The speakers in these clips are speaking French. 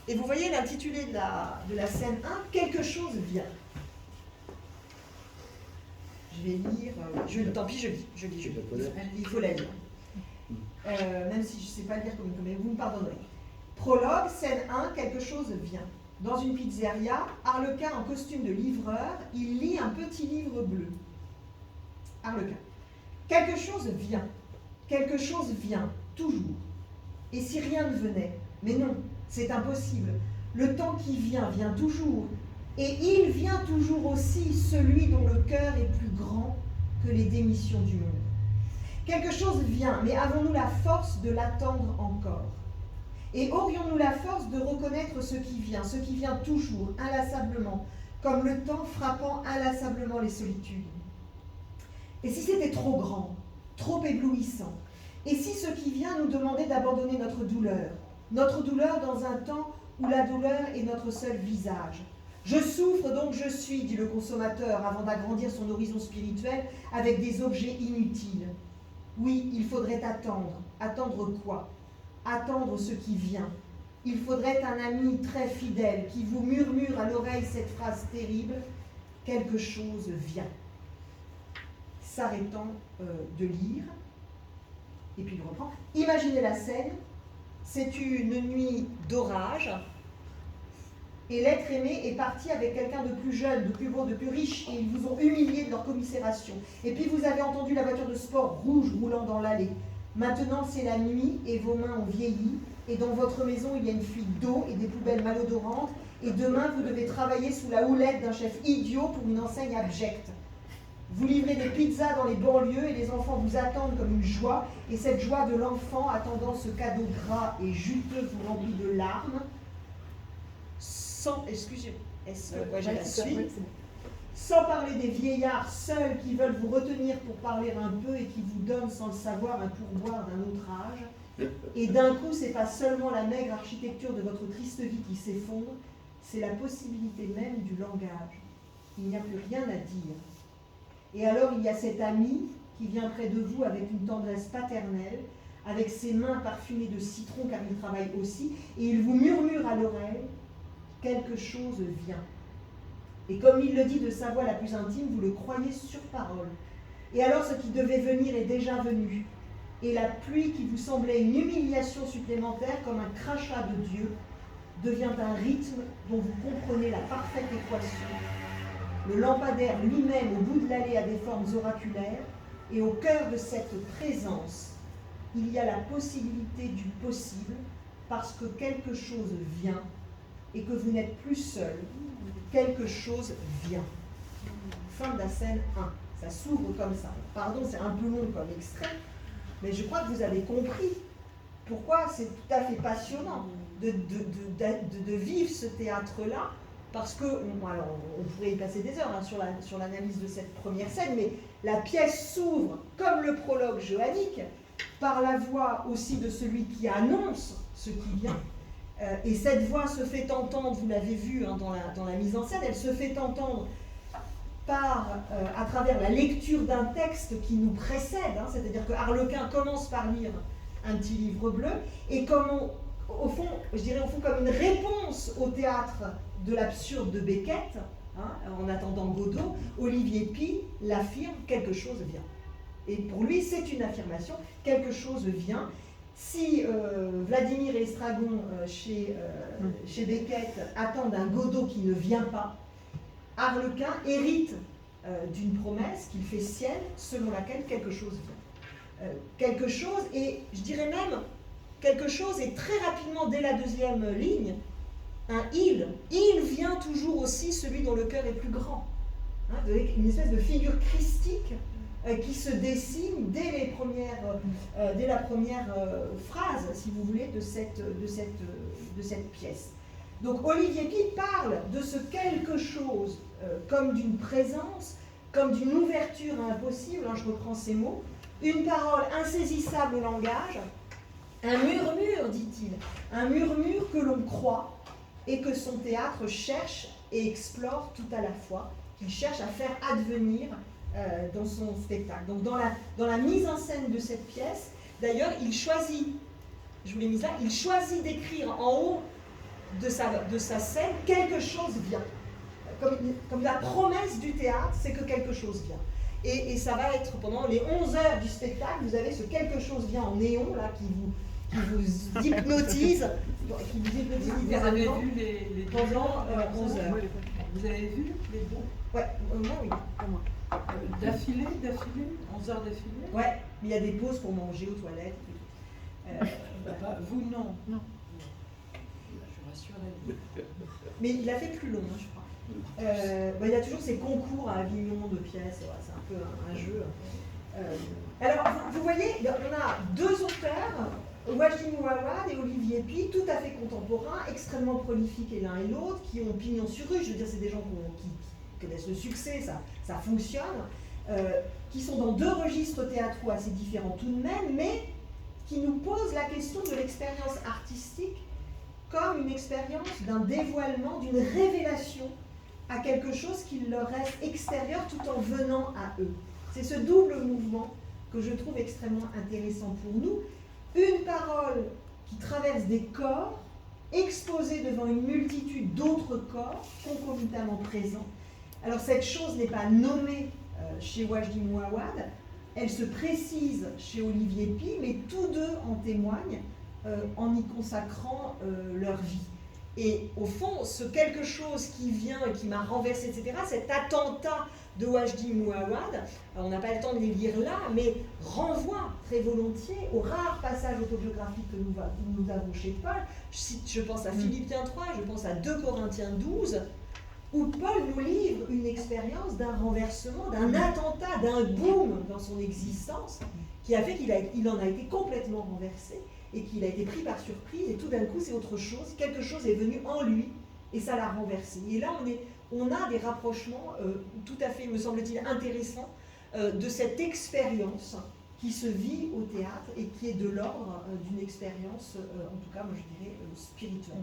Et vous voyez l'intitulé de la scène 1, « Quelque chose vient ». Je vais lire, tant pis, je lis. Il faut la lire. Même si je ne sais pas lire comme vous me pardonnerez. Prologue, scène 1, quelque chose vient. Dans une pizzeria, Arlequin en costume de livreur, il lit un petit livre bleu. Arlequin. Quelque chose vient, toujours. Et si rien ne venait? Mais non, c'est impossible. Le temps qui vient toujours. Et il vient toujours aussi, celui dont le cœur est plus grand que les démissions du monde. Quelque chose vient, mais avons-nous la force de l'attendre encore? Et aurions-nous la force de reconnaître ce qui vient toujours, inlassablement, comme le temps frappant inlassablement les solitudes? Et si c'était trop grand, trop éblouissant? Et si ce qui vient nous demandait d'abandonner notre douleur dans un temps où la douleur est notre seul visage? Je souffre donc je suis, dit le consommateur avant d'agrandir son horizon spirituel avec des objets inutiles. Oui, il faudrait attendre. Attendre quoi? Attendre ce qui vient. Il faudrait un ami très fidèle qui vous murmure à l'oreille cette phrase terrible, quelque chose vient. S'arrêtant de lire, et puis il reprend. Imaginez la scène, c'est une nuit d'orage, et l'être aimé est parti avec quelqu'un de plus jeune, de plus beau, de plus riche, et ils vous ont humilié de leur commisération. Et puis vous avez entendu la voiture de sport rouge roulant dans l'allée. Maintenant c'est la nuit, et vos mains ont vieilli, et dans votre maison il y a une fuite d'eau et des poubelles malodorantes, et demain vous devez travailler sous la houlette d'un chef idiot pour une enseigne abjecte. Vous livrez des pizzas dans les banlieues, et les enfants vous attendent comme une joie, et cette joie de l'enfant attendant ce cadeau gras et juteux vous remplit de larmes. Sans parler des vieillards seuls qui veulent vous retenir pour parler un peu et qui vous donnent sans le savoir un pourboire d'un autre âge. Et d'un coup, c'est pas seulement la maigre architecture de votre triste vie qui s'effondre, c'est la possibilité même du langage. Il n'y a plus rien à dire. Et alors il y a cet ami qui vient près de vous avec une tendresse paternelle, avec ses mains parfumées de citron car il travaille aussi, et il vous murmure à l'oreille, quelque chose vient. Et comme il le dit de sa voix la plus intime, vous le croyez sur parole. Et alors ce qui devait venir est déjà venu. Et la pluie qui vous semblait une humiliation supplémentaire, comme un crachat de Dieu, devient un rythme dont vous comprenez la parfaite équation. Le lampadaire lui-même au bout de l'allée a des formes oraculaires, et au cœur de cette présence, il y a la possibilité du possible, parce que quelque chose vient, et que vous n'êtes plus seul. Quelque chose vient. Fin de la scène 1. Ça s'ouvre comme ça. Pardon, c'est un peu long comme extrait, mais je crois que vous avez compris pourquoi c'est tout à fait passionnant de vivre ce théâtre-là, parce que, on pourrait y passer des heures sur l'analyse de cette première scène, mais la pièce s'ouvre, comme le prologue johannique, par la voix aussi de celui qui annonce ce qui vient. Et cette voix se fait entendre, vous l'avez vu dans la mise en scène, elle se fait entendre à travers la lecture d'un texte qui nous précède, c'est-à-dire que Arlequin commence par lire un petit livre bleu, et au fond comme une réponse au théâtre de l'absurde de Beckett, en attendant Godot, Olivier Py l'affirme, quelque chose vient. Et pour lui, c'est une affirmation, quelque chose vient. Si Vladimir et Estragon chez Beckett attendent un Godot qui ne vient pas, Arlequin hérite d'une promesse qu'il fait sienne, selon laquelle quelque chose vient. Quelque chose, et je dirais même quelque chose, et très rapidement dès la deuxième ligne, un il vient toujours aussi celui dont le cœur est plus grand. Une espèce de figure christique qui se dessine dès la première phrase, si vous voulez, de cette pièce. Donc Olivier Py parle de ce quelque chose comme d'une présence, comme d'une ouverture à impossible, je reprends ces mots, une parole insaisissable au langage, un murmure, dit-il, un murmure que l'on croit et que son théâtre cherche et explore tout à la fois, qu'il cherche à faire advenir dans son spectacle. Donc dans la mise en scène de cette pièce, d'ailleurs, il choisit, je vous l'ai mise là, il choisit d'écrire en haut de sa scène, quelque chose vient. Comme la promesse du théâtre, c'est que quelque chose vient. Et ça va être pendant les 11 heures du spectacle, vous avez ce quelque chose vient en néon là qui vous hypnotise. Vous avez vu les pendant 11 heures. Vous avez vu les bons? Ouais, moi oui, pour moi. D'affilée 11 heures d'affilée? Ouais, mais il y a des pauses pour manger aux toilettes. Vous, non. Non. Je suis rassurée. Mais il a fait plus long, je crois. Il y a toujours ces concours à Avignon de pièces, ouais, c'est un peu un jeu. Alors, vous voyez, on a deux auteurs, Wajdi Mouawad et Olivier Py, tout à fait contemporains, extrêmement prolifiques et l'un et l'autre, qui ont pignon sur rue. Je veux dire, c'est des gens qui connaissent le succès, ça fonctionne, qui sont dans deux registres théâtraux assez différents tout de même, mais qui nous posent la question de l'expérience artistique comme une expérience d'un dévoilement, d'une révélation à quelque chose qui leur reste extérieur tout en venant à eux. C'est ce double mouvement que je trouve extrêmement intéressant pour nous. Une parole qui traverse des corps, exposée devant une multitude d'autres corps, concomitamment présents. Alors cette chose n'est pas nommée chez Wajdi Mouawad, elle se précise chez Olivier Py, mais tous deux en témoignent en y consacrant leur vie. Et au fond, ce quelque chose qui vient et qui m'a renversé, etc., cet attentat de Wajdi Mouawad, on n'a pas le temps de les lire là, mais renvoie très volontiers aux rares passages autobiographiques que nous avons chez Paul. Je pense à Philippiens 3, je pense à 2 Corinthiens 12, où Paul nous livre une expérience d'un renversement, d'un attentat, d'un boom dans son existence, qui a fait qu'il en a été complètement renversé, et qu'il a été pris par surprise, et tout d'un coup c'est autre chose, quelque chose est venu en lui, et ça l'a renversé. Et là on a des rapprochements tout à fait, me semble-t-il, intéressants de cette expérience qui se vit au théâtre, et qui est de l'ordre d'une expérience, en tout cas moi je dirais, spirituelle.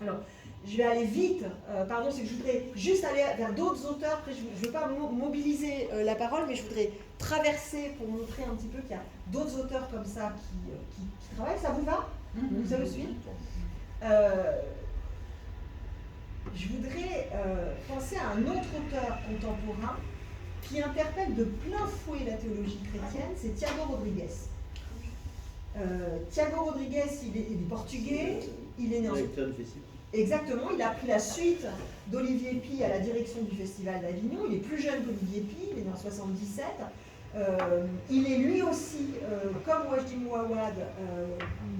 Alors, je vais aller vite, pardon, c'est que je voudrais juste aller vers d'autres auteurs, après je ne veux pas mobiliser la parole, mais je voudrais traverser pour montrer un petit peu qu'il y a d'autres auteurs comme ça qui travaillent. Ça vous va? Vous avez suivi? Je voudrais penser à un autre auteur contemporain qui interpelle de plein fouet la théologie chrétienne, c'est Tiago Rodrigues. Tiago Rodrigues, il est portugais, il est né en... Exactement, il a pris la suite d'Olivier Py à la direction du Festival d'Avignon. Il est plus jeune qu'Olivier Py, il est né en 77. Il est lui aussi, comme Wajdi Mouawad,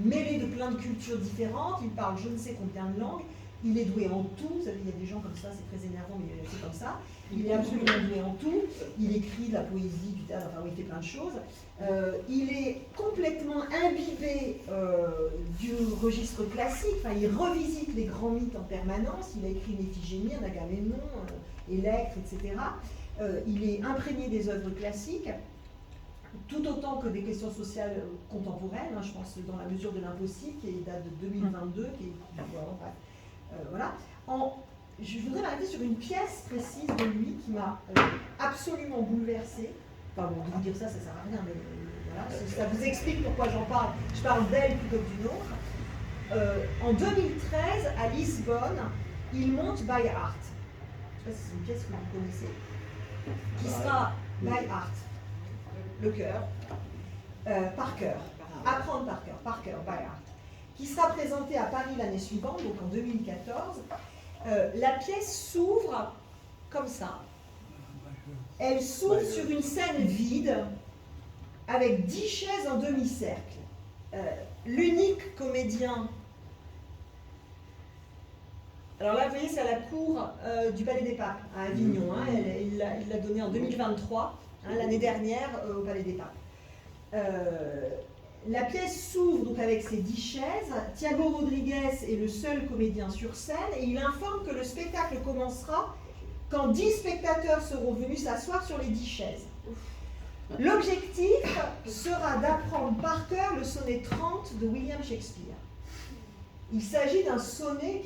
mêlé de plein de cultures différentes. Il parle je ne sais combien de langues. Il est doué en tout. Vous savez, il y a des gens comme ça, c'est très énervant, mais c'est comme ça. Il est absolument doué en tout. Il écrit de la poésie, du théâtre, enfin, il fait plein de choses. Il est complètement imbibé du registre classique. Enfin, il revisite les grands mythes en permanence. Il a écrit une Iphigénie, un Agamemnon, Électre, etc. Il est imprégné des œuvres classiques, tout autant que des questions sociales contemporaines. Je pense dans La mesure de l'impossible, qui date de 2022, voilà. Je voudrais m'arrêter sur une pièce précise de lui qui m'a absolument bouleversée. Enfin bon, de vous dire ça, ça ne sert à rien, mais voilà, ça vous explique pourquoi j'en parle. Je parle d'elle plutôt que d'une autre. En 2013, à Lisbonne, il monte By Heart. Je ne sais pas si c'est une pièce que vous connaissez. Qui sera By Heart, le cœur, par cœur, apprendre par cœur, By Heart, qui sera présentée à Paris l'année suivante, donc en 2014. La pièce s'ouvre comme ça. Elle s'ouvre sur une scène vide, avec 10 chaises en demi-cercle. L'unique comédien... Alors là, vous voyez, c'est à la cour du Palais des Papes, à Avignon. Il l'a donné en 2023, l'année dernière, au Palais des Papes. La pièce s'ouvre donc avec ses 10 chaises. Tiago Rodrigues est le seul comédien sur scène et il informe que le spectacle commencera quand 10 spectateurs seront venus s'asseoir sur les 10 chaises. L'objectif sera d'apprendre par cœur le sonnet 30 de William Shakespeare. Il s'agit d'un sonnet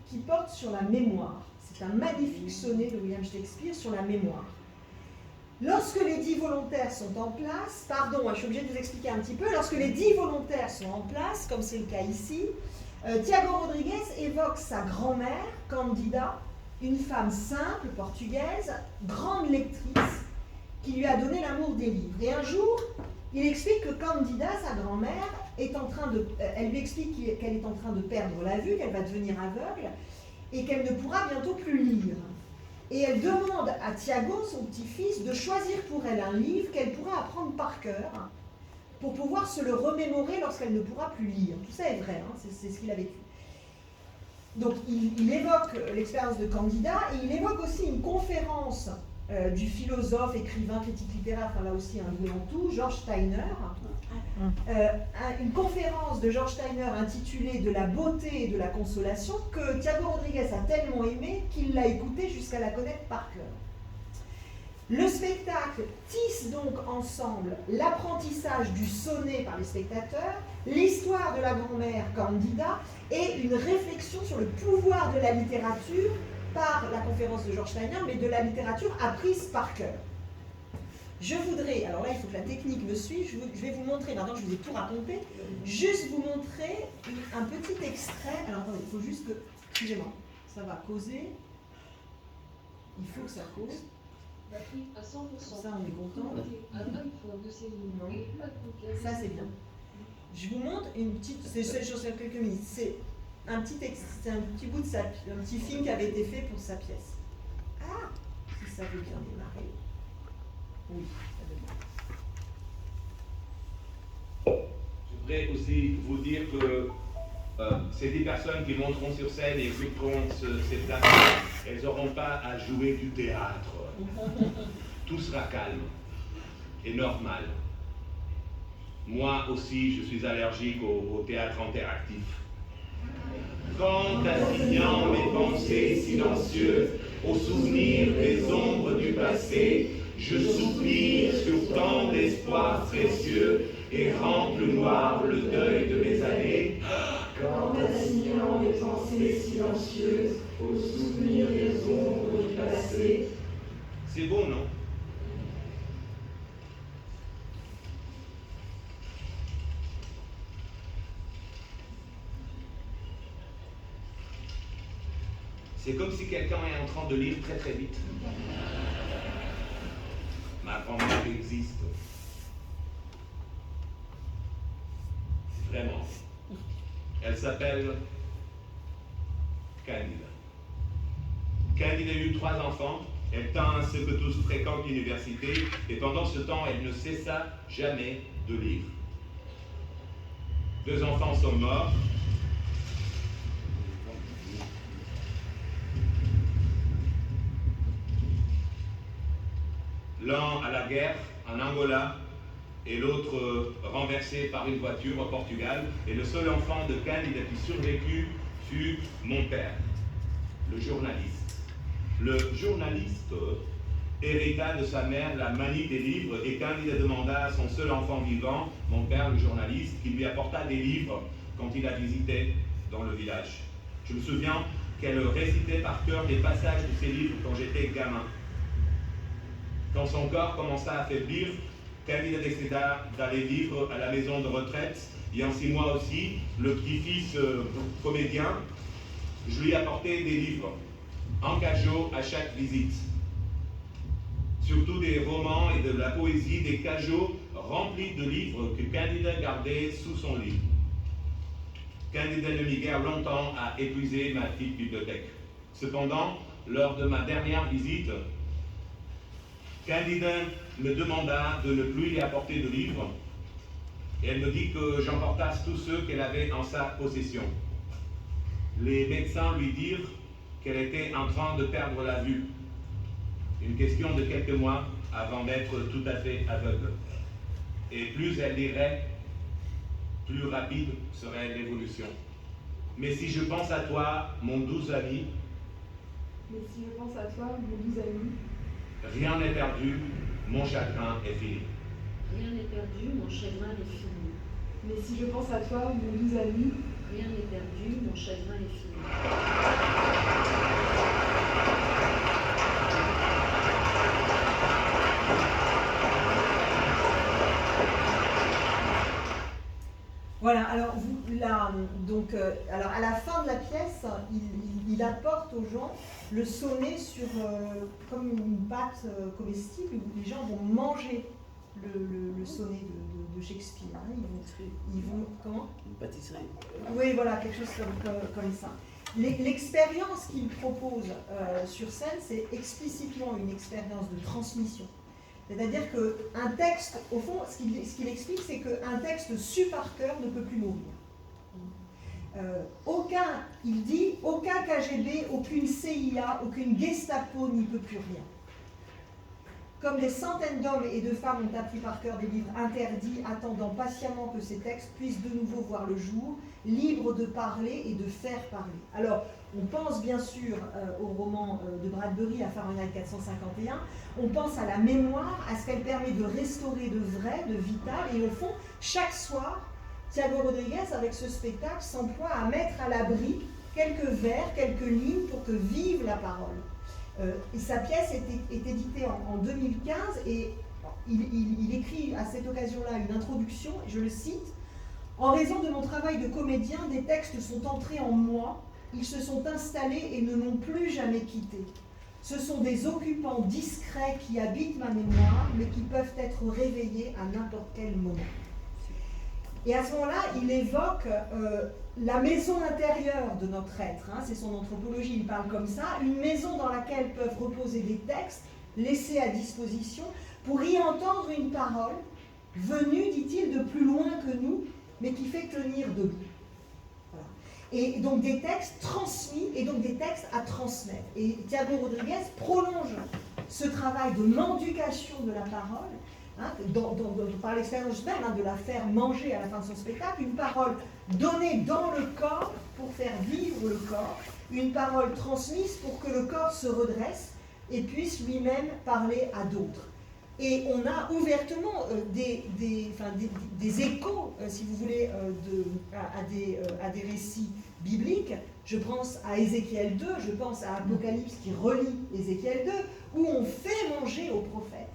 qui porte sur la mémoire. C'est un magnifique sonnet de William Shakespeare sur la mémoire. Lorsque les 10 volontaires sont en place, pardon, je suis obligée de vous expliquer un petit peu, lorsque les 10 volontaires sont en place, comme c'est le cas ici, Tiago Rodrigues évoque sa grand-mère, Candida, une femme simple, portugaise, grande lectrice, qui lui a donné l'amour des livres. Et un jour, il explique que Candida, sa grand-mère, elle lui explique qu'elle est en train de perdre la vue, qu'elle va devenir aveugle, et qu'elle ne pourra bientôt plus lire. Et elle demande à Tiago, son petit-fils, de choisir pour elle un livre qu'elle pourra apprendre par cœur, pour pouvoir se le remémorer lorsqu'elle ne pourra plus lire. Tout ça est vrai, hein, c'est ce qu'il a vécu. Donc il évoque l'expérience de Candida, et il évoque aussi une conférence du philosophe, écrivain, critique littéraire, enfin là aussi un doué en tout, George Steiner. Une conférence de George Steiner intitulée « De la beauté et de la consolation » que Tiago Rodrigues a tellement aimé qu'il l'a écoutée jusqu'à la connaître par cœur. Le spectacle tisse donc ensemble l'apprentissage du sonnet par les spectateurs, l'histoire de la grand-mère Candida et une réflexion sur le pouvoir de la littérature par la conférence de George Steiner, mais de la littérature apprise par cœur. Je voudrais, alors là il faut que la technique me suive, je vais vous montrer, maintenant je vous ai tout raconté, juste vous montrer un petit extrait. Alors attendez, il faut juste que, excusez-moi, ça va causer, il faut que ça cause. À 100%. Ça, on est content. Ça, c'est bien. Je vous montre une petite, c'est sur quelques minutes. C'est un petit bout de un petit film qui avait été fait pour sa pièce. Ah, si ça veut bien démarrer. Oui, ça veut bien. Je voudrais aussi vous dire que ces 10 personnes qui monteront sur scène et écouteront ces places, elles n'auront pas à jouer du théâtre. Tout sera calme et normal. Moi aussi, je suis allergique au théâtre interactif. Quand assignant mes pensées silencieuses aux souvenirs des ombres du passé, je soupire sur tant d'espoirs précieux et rends plus noir le deuil de mes années. Quand assignant mes pensées silencieuses aux souvenirs des ombres du passé. C'est beau, non? C'est comme si quelqu'un est en train de lire très très vite. Ma grand-mère existe. Vraiment. Elle s'appelle Candida. Candida a eu 3 enfants. Elle tint ce que tous fréquentent l'université, et pendant ce temps, elle ne cessa jamais de lire. 2 enfants sont morts. L'un à la guerre en Angola et l'autre renversé par une voiture au Portugal. Et le seul enfant de Candida qui survécut fut mon père, le journaliste. Le journaliste hérita de sa mère la manie des livres et Candida demanda à son seul enfant vivant, mon père le journaliste, qui lui apporta des livres quand il la visitait dans le village. Je me souviens qu'elle récitait par cœur des passages de ces livres quand j'étais gamin. Quand son corps commença à faiblir, Candida décida d'aller vivre à la maison de retraite et en 6 mois aussi, le petit-fils comédien, je lui apportais des livres en cachot à chaque visite. Surtout des romans et de la poésie, des cajots remplis de livres que Candida gardait sous son lit. Candida ne mit guère longtemps à épuiser ma petite bibliothèque. Cependant, lors de ma dernière visite, Candida me demanda de ne plus lui apporter de livres et elle me dit que j'emportasse tous ceux qu'elle avait en sa possession. Les médecins lui dirent qu'elle était en train de perdre la vue. Une question de quelques mois avant d'être tout à fait aveugle. Et plus elle lirait, plus rapide serait l'évolution. Mais si je pense à toi, mon doux ami, rien n'est perdu, mon chagrin est fini. Rien n'est perdu, mon chagrin est fini. Mais si je pense à toi, mon doux ami, Rien n'est perdu, mon chagrin est fini. Voilà, alors alors à la fin de la pièce, il apporte aux gens le sonnet sur comme une pâte comestible où les gens vont manger le sonnet de Shakespeare. Hein. Ils vont comment? Une pâtisserie. Oui, voilà, quelque chose comme ça. L'expérience qu'il propose sur scène, c'est explicitement une expérience de transmission. C'est-à-dire qu'un texte, au fond, ce qu'il explique, c'est qu'un texte su par cœur ne peut plus mourir. Il dit, aucun KGB, aucune CIA, aucune Gestapo n'y peut plus rien. Comme des centaines d'hommes et de femmes ont appris par cœur des livres interdits, attendant patiemment que ces textes puissent de nouveau voir le jour, libres de parler et de faire parler. Alors, on pense bien sûr au roman de Bradbury, à Fahrenheit 451, on pense à la mémoire, à ce qu'elle permet de restaurer de vrai, de vital, et au fond, chaque soir, Thiago Rodriguez, avec ce spectacle, s'emploie à mettre à l'abri quelques vers, quelques lignes pour que vive la parole. Et sa pièce est éditée en 2015 et il écrit à cette occasion-là une introduction, et je le cite: « En raison de mon travail de comédien, des textes sont entrés en moi, ils se sont installés et ne m'ont plus jamais quitté. Ce sont des occupants discrets qui habitent ma mémoire, mais qui peuvent être réveillés à n'importe quel moment. » Et à ce moment-là, il évoque la maison intérieure de notre être, hein, c'est son anthropologie, il parle comme ça, une maison dans laquelle peuvent reposer des textes laissés à disposition pour y entendre une parole venue, dit-il, de plus loin que nous, mais qui fait tenir debout. Voilà. Et donc des textes transmis, et donc des textes à transmettre. Et Thiago Rodriguez prolonge ce travail de mendication de la parole, hein, par l'expérience même, hein, de la faire manger à la fin de son spectacle, une parole donnée dans le corps pour faire vivre le corps, une parole transmise pour que le corps se redresse et puisse lui-même parler à d'autres. Et on a ouvertement des échos, si vous voulez, à des récits bibliques. Je pense à Ézéchiel 2, je pense à Apocalypse qui relie Ézéchiel 2, où on fait manger au prophète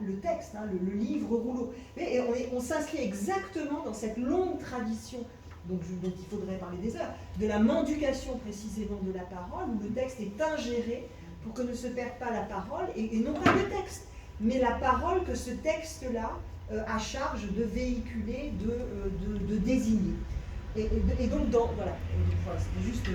le texte, hein, le livre rouleau. Et on s'inscrit exactement dans cette longue tradition, dont il faudrait parler des heures, de la mendication précisément de la parole, où le texte est ingéré pour que ne se perde pas la parole, et non pas le texte, mais la parole que ce texte-là a charge de véhiculer, de désigner. Et donc, voilà, c'était juste...